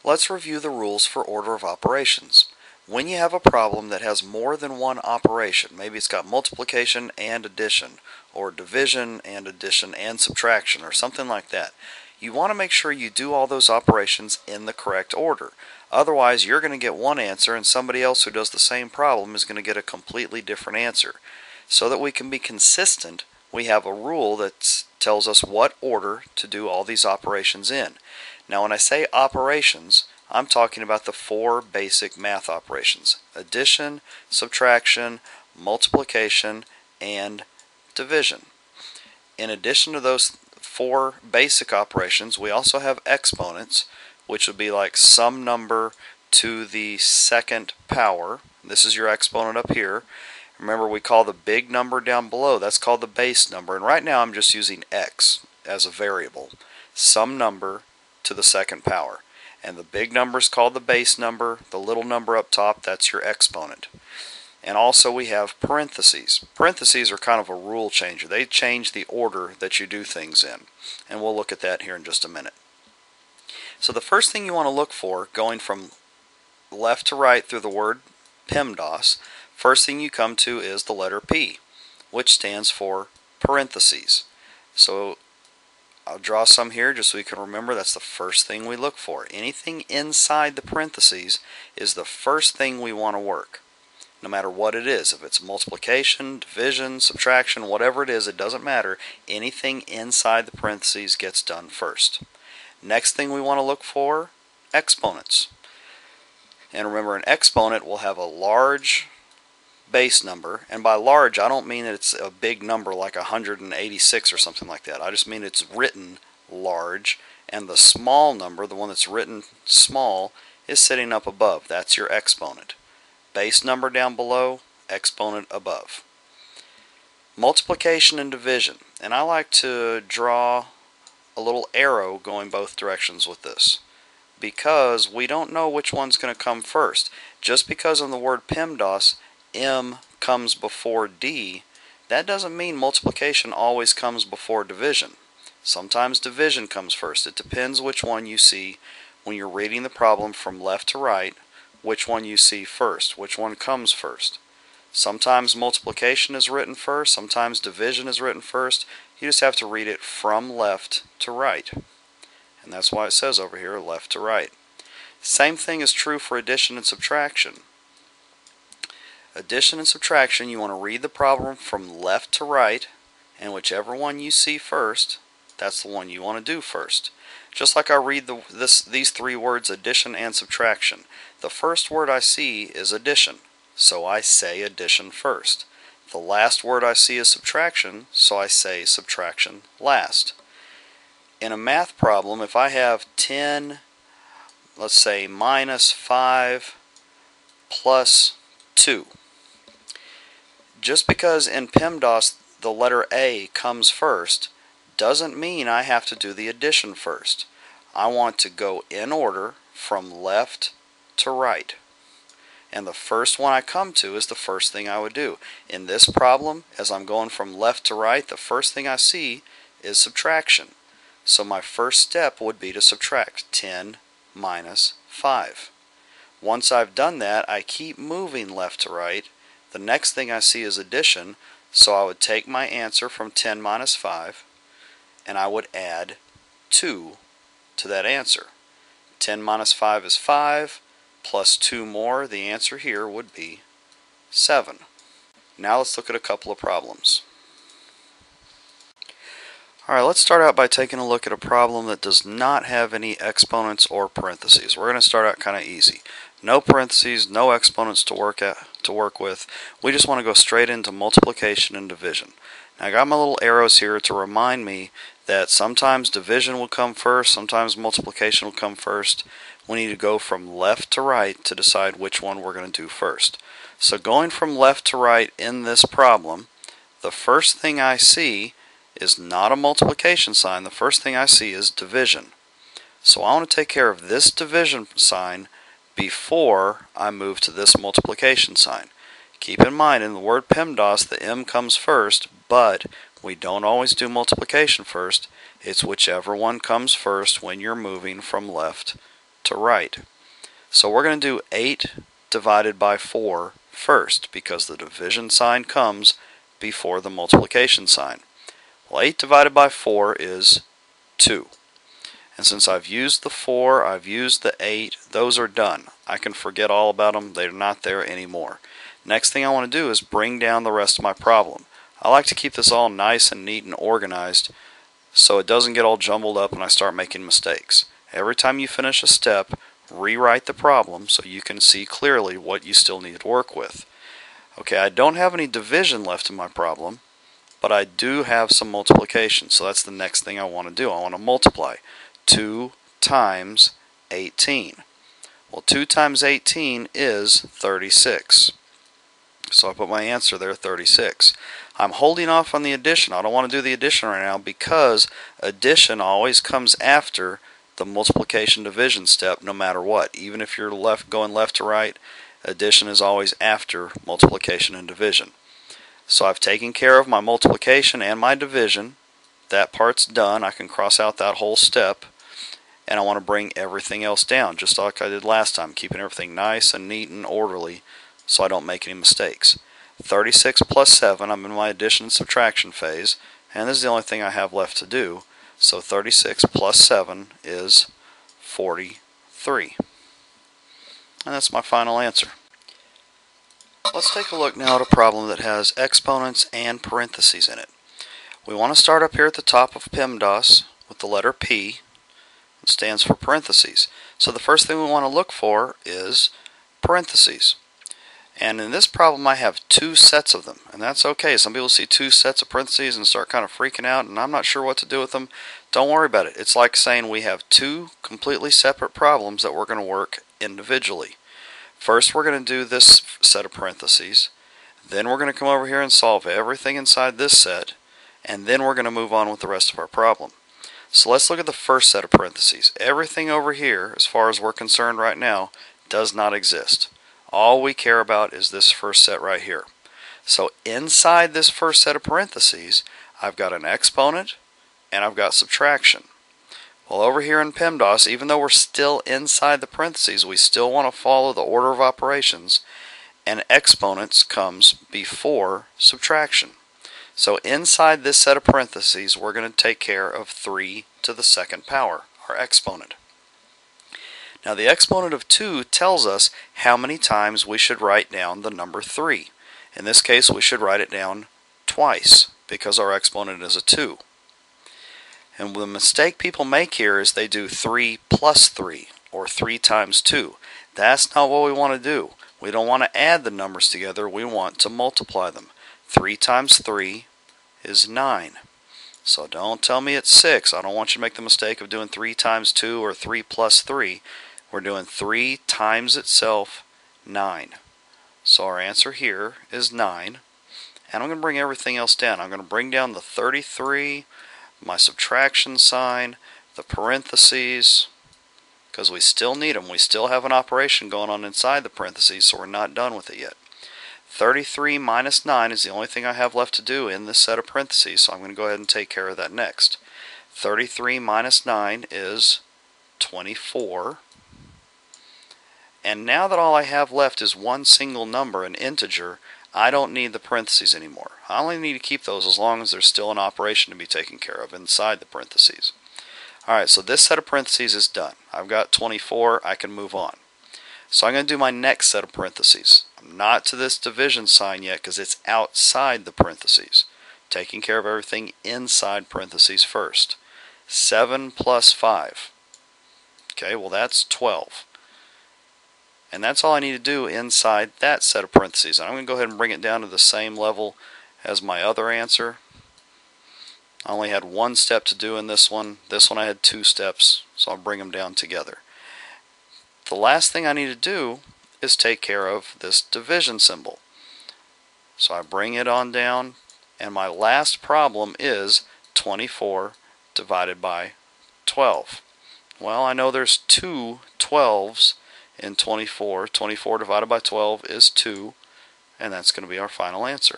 Let's review the rules for order of operations. When you have a problem that has more than one operation, maybe it's got multiplication and addition, or division and addition and subtraction, or something like that, you want to make sure you do all those operations in the correct order. Otherwise, you're going to get one answer and somebody else who does the same problem is going to get a completely different answer. So that we can be consistent, we have a rule that tells us what order to do all these operations in. Now when I say operations, I'm talking about the four basic math operations: addition, subtraction, multiplication, and division. In addition to those four basic operations, we also have exponents, which would be like some number to the second power. This is your exponent up here. Remember, we call the big number down below, that's called the base number, and right now I'm just using x as a variable. Some number to the second power. And the big number is called the base number, the little number up top, that's your exponent. And also we have parentheses. Parentheses are kind of a rule changer. They change the order that you do things in. And we'll look at that here in just a minute. So the first thing you want to look for, going from left to right through the word PEMDAS, first thing you come to is the letter P, which stands for parentheses. So I'll draw some here just so you can remember that's the first thing we look for. Anything inside the parentheses is the first thing we want to work, no matter what it is. If it's multiplication, division, subtraction, whatever it is, it doesn't matter. Anything inside the parentheses gets done first. Next thing we want to look for, exponents. And remember, an exponent will have a large base number, and by large I don't mean that it's a big number like 186 or something like that. I just mean it's written large, and the small number, the one that's written small, is sitting up above. That's your exponent. Base number down below, exponent above. Multiplication and division, and I like to draw a little arrow going both directions with this, because we don't know which one's going to come first. Just because in the word PEMDAS M comes before D, that doesn't mean multiplication always comes before division. Sometimes division comes first. It depends which one you see when you're reading the problem from left to right, which one you see first, which one comes first. Sometimes multiplication is written first, sometimes division is written first. You just have to read it from left to right. And that's why it says over here left to right. Same thing is true for addition and subtraction. Addition and subtraction, you want to read the problem from left to right, and whichever one you see first, that's the one you want to do first. Just like I read these three words, addition and subtraction. The first word I see is addition, so I say addition first. The last word I see is subtraction, so I say subtraction last. In a math problem, if I have 10, let's say minus 5 plus 2. Just because in PEMDAS the letter A comes first doesn't mean I have to do the addition first. I want to go in order from left to right. And the first one I come to is the first thing I would do. In this problem, as I'm going from left to right, the first thing I see is subtraction. So my first step would be to subtract 10 minus 5. Once I've done that, I keep moving left to right. The next thing I see is addition, so I would take my answer from 10 minus 5, and I would add 2 to that answer. 10 minus 5 is 5, plus 2 more, the answer here would be 7. Now let's look at a couple of problems. Alright, let's start out by taking a look at a problem that does not have any exponents or parentheses. We're going to start out kind of easy. No parentheses, no exponents to work with. We just want to go straight into multiplication and division. Now I got my little arrows here to remind me that sometimes division will come first, sometimes multiplication will come first. We need to go from left to right to decide which one we're going to do first. So going from left to right in this problem, the first thing I see is not a multiplication sign. The first thing I see is division. So I want to take care of this division sign before I move to this multiplication sign. Keep in mind, in the word PEMDAS, the M comes first, but we don't always do multiplication first. It's whichever one comes first when you're moving from left to right. So we're going to do 8 divided by 4 first because the division sign comes before the multiplication sign. Well, 8 divided by 4 is 2. And since I've used the 4, I've used the 8, those are done. I can forget all about them. They're not there anymore. Next thing I want to do is bring down the rest of my problem. I like to keep this all nice and neat and organized so it doesn't get all jumbled up and I start making mistakes. Every time you finish a step, rewrite the problem so you can see clearly what you still need to work with. Okay, I don't have any division left in my problem, but I do have some multiplication, so that's the next thing I want to do. I want to multiply 2 times 18. Well, 2 times 18 is 36. So I put my answer there, 36. I'm holding off on the addition. I don't want to do the addition right now because addition always comes after the multiplication division step no matter what. Even if you're going left to right, addition is always after multiplication and division. So I've taken care of my multiplication and my division. That part's done. I can cross out that whole step. And I want to bring everything else down, just like I did last time, keeping everything nice and neat and orderly so I don't make any mistakes. 36 plus 7, I'm in my addition and subtraction phase, and this is the only thing I have left to do. So 36 plus 7 is 43. And that's my final answer. Let's take a look now at a problem that has exponents and parentheses in it. We want to start up here at the top of PEMDAS with the letter P. It stands for parentheses. So the first thing we want to look for is parentheses. And in this problem I have 2 sets of them, and that's okay. Some people see 2 sets of parentheses and start kind of freaking out, and I'm not sure what to do with them. Don't worry about it. It's like saying we have 2 completely separate problems that we're going to work individually. First we're going to do this set of parentheses, then we're going to come over here and solve everything inside this set, and then we're going to move on with the rest of our problem. So let's look at the first set of parentheses. Everything over here, as far as we're concerned right now, does not exist. All we care about is this first set right here. So inside this first set of parentheses, I've got an exponent and I've got subtraction. Well, over here in PEMDAS, even though we're still inside the parentheses, we still want to follow the order of operations, and exponents comes before subtraction. So inside this set of parentheses, we're going to take care of 3 to the second power, our exponent. Now the exponent of 2 tells us how many times we should write down the number 3. In this case, we should write it down twice because our exponent is a 2. And the mistake people make here is they do 3 plus 3 or 3 times 2. That's not what we want to do. We don't want to add the numbers together, we want to multiply them. 3 times 3 is 9. So don't tell me it's 6. I don't want you to make the mistake of doing 3 times 2 or 3 plus 3. We're doing 3 times itself, 9. So our answer here is 9. And I'm going to bring everything else down. I'm going to bring down the 33, my subtraction sign, the parentheses, because we still need them. We still have an operation going on inside the parentheses, so we're not done with it yet. 33 minus 9 is the only thing I have left to do in this set of parentheses, so I'm going to go ahead and take care of that next. 33 minus 9 is 24. And now that all I have left is one single number, an integer, I don't need the parentheses anymore. I only need to keep those as long as there's still an operation to be taken care of inside the parentheses. Alright, so this set of parentheses is done. I've got 24, I can move on. So I'm going to do my next set of parentheses. I'm not to this division sign yet because it's outside the parentheses. Taking care of everything inside parentheses first. 7 plus 5. Okay, well that's 12. And that's all I need to do inside that set of parentheses. And I'm going to go ahead and bring it down to the same level as my other answer. I only had 1 step to do in this one. This one I had 2 steps, so I'll bring them down together. The last thing I need to do is take care of this division symbol. So I bring it on down, and my last problem is 24 divided by 12. Well, I know there's 2 12s in 24. 24 divided by 12 is 2, and that's going to be our final answer.